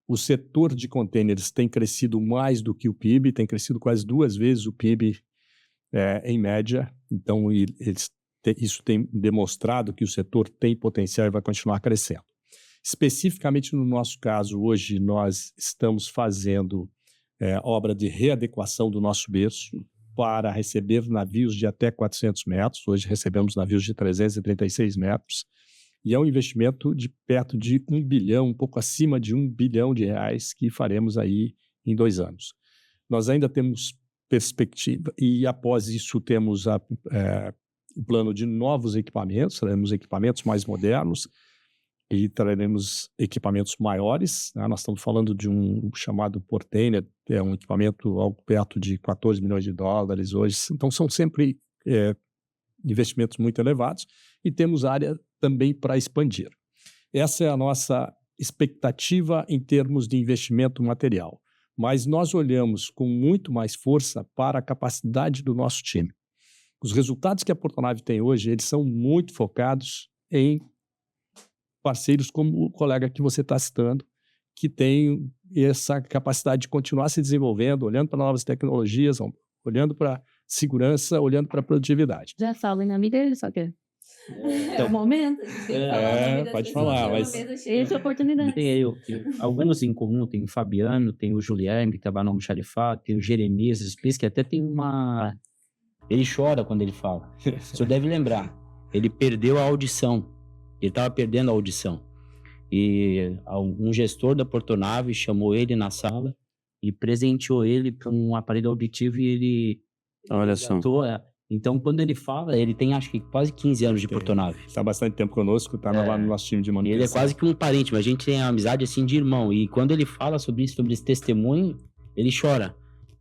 O setor de containers tem crescido mais do que o PIB, tem crescido quase 2 vezes o PIB em média. Então, isso tem demonstrado que o setor tem potencial e vai continuar crescendo. Especificamente no nosso caso, hoje nós estamos fazendo obra de readequação do nosso berço para receber navios de até 400 metros. Hoje recebemos navios de 336 metros. E é um investimento de perto de 1 bilhão, um pouco acima de 1 bilhão de reais que faremos aí em 2 anos. Nós ainda temos perspectiva e após isso temos o plano de novos equipamentos, teremos equipamentos mais modernos, e traremos equipamentos maiores, né? Nós estamos falando de um chamado Portainer, é um equipamento algo perto de 14 milhões de dólares hoje. Então, são sempre investimentos muito elevados e temos área também para expandir. Essa é a nossa expectativa em termos de investimento material. Mas nós olhamos com muito mais força para a capacidade do nosso time. Os resultados que a Portonave tem hoje, eles são muito focados em parceiros como o colega que você está citando, que tem essa capacidade de continuar se desenvolvendo, olhando para novas tecnologias, olhando para segurança, olhando para produtividade. Já falo em nome dele, só que é o momento. Pode falar, mas... cheio de oportunidade. Tem alguns em comum, tem o Fabiano, tem o Juliano, que trabalha no Almoxarifado, tem o Jeremias, que até tem uma... Ele chora quando ele fala. O senhor deve lembrar, ele perdeu a audição. Ele estava perdendo a audição. E um gestor da Portonave chamou ele na sala e presenteou ele com um aparelho auditivo e ele... Olha só. Então, quando ele fala, ele tem acho que quase 15 anos de Portonave. Está há bastante tempo conosco, está lá no nosso time de E manutenção. ele é quase que um parente, mas a gente tem uma amizade assim de irmão. E quando ele fala sobre isso, sobre esse testemunho, ele chora.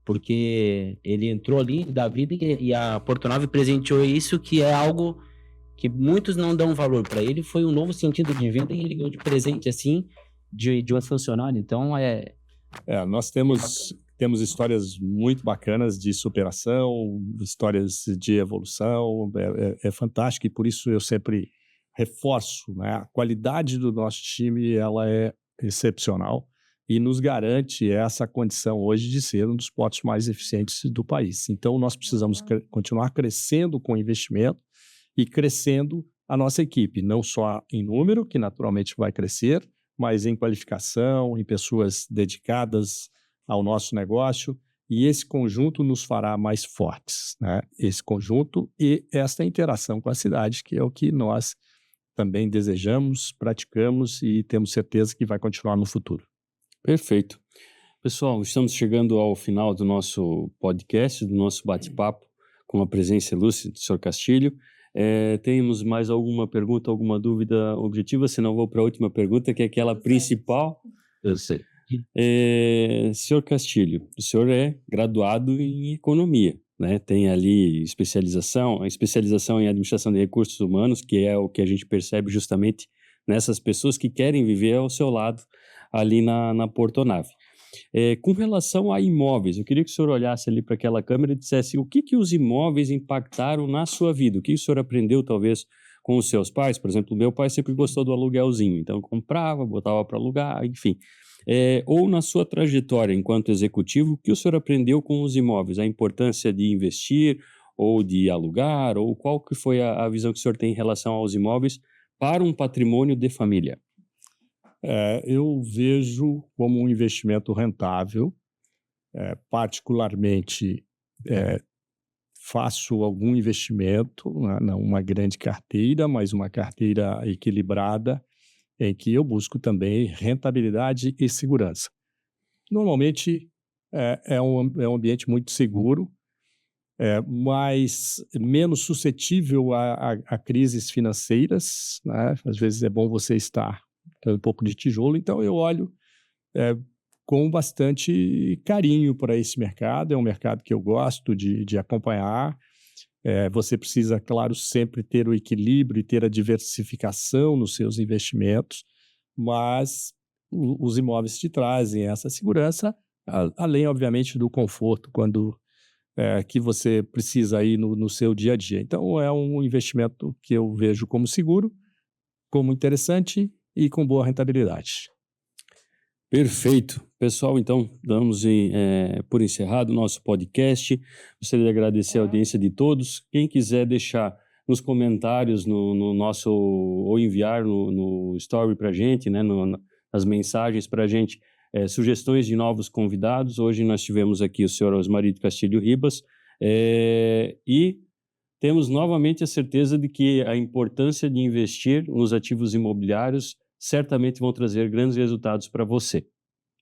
Porque ele entrou ali da vida e a Portonave presenteou isso, que é algo que muitos não dão valor para ele. Foi um novo sentido de vida e ele ganhou de presente assim de um funcionário. Então nós temos histórias muito bacanas de superação, histórias de evolução, é fantástico, e por isso eu sempre reforço, né? A qualidade do nosso time ela é excepcional e nos garante essa condição hoje de ser um dos portos mais eficientes do país. Então, nós precisamos continuar crescendo com investimento e crescendo a nossa equipe, não só em número, que naturalmente vai crescer, mas em qualificação, em pessoas dedicadas ao nosso negócio, e esse conjunto nos fará mais fortes, né? Esse conjunto e esta interação com a cidade, que é o que nós também desejamos, praticamos e temos certeza que vai continuar no futuro. Perfeito. Pessoal, estamos chegando ao final do nosso podcast, do nosso bate-papo, com a presença ilustre do Sr. Castilho. Temos mais alguma pergunta, alguma dúvida objetiva? Senão vou para a última pergunta, que é aquela principal. eu sei. Senhor Castilho, o senhor é graduado em economia, né? Tem ali a especialização em administração de recursos humanos, que é o que a gente percebe justamente nessas pessoas que querem viver ao seu lado ali na Portonave. Com relação a imóveis, eu queria que o senhor olhasse ali para aquela câmera e dissesse o que os imóveis impactaram na sua vida, o que o senhor aprendeu talvez com os seus pais. Por exemplo, o meu pai sempre gostou do aluguelzinho, então comprava, botava para alugar, enfim. Ou na sua trajetória enquanto executivo, o que o senhor aprendeu com os imóveis? A importância de investir ou de alugar, ou qual que foi a visão que o senhor tem em relação aos imóveis para um patrimônio de família? Eu vejo como um investimento rentável, particularmente faço algum investimento, não uma grande carteira, mas uma carteira equilibrada, em que eu busco também rentabilidade e segurança. Normalmente é um ambiente muito seguro, mas menos suscetível a crises financeiras, né? Às vezes é bom você estar um pouco de tijolo, então eu olho com bastante carinho para esse mercado. É um mercado que eu gosto de acompanhar. Você precisa, claro, sempre ter o equilíbrio e ter a diversificação nos seus investimentos, mas os imóveis te trazem essa segurança, além, obviamente, do conforto que você precisa aí no seu dia a dia. Então, é um investimento que eu vejo como seguro, como interessante e com boa rentabilidade. Perfeito. Pessoal, então, damos por encerrado o nosso podcast. Gostaria de agradecer a audiência de todos. Quem quiser deixar nos comentários no nosso, ou enviar no story para a gente, né, nas mensagens para a gente, sugestões de novos convidados. Hoje nós tivemos aqui o senhor Osmarito Castilho Ribas e temos novamente a certeza de que a importância de investir nos ativos imobiliários certamente vão trazer grandes resultados para você.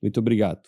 Muito obrigado.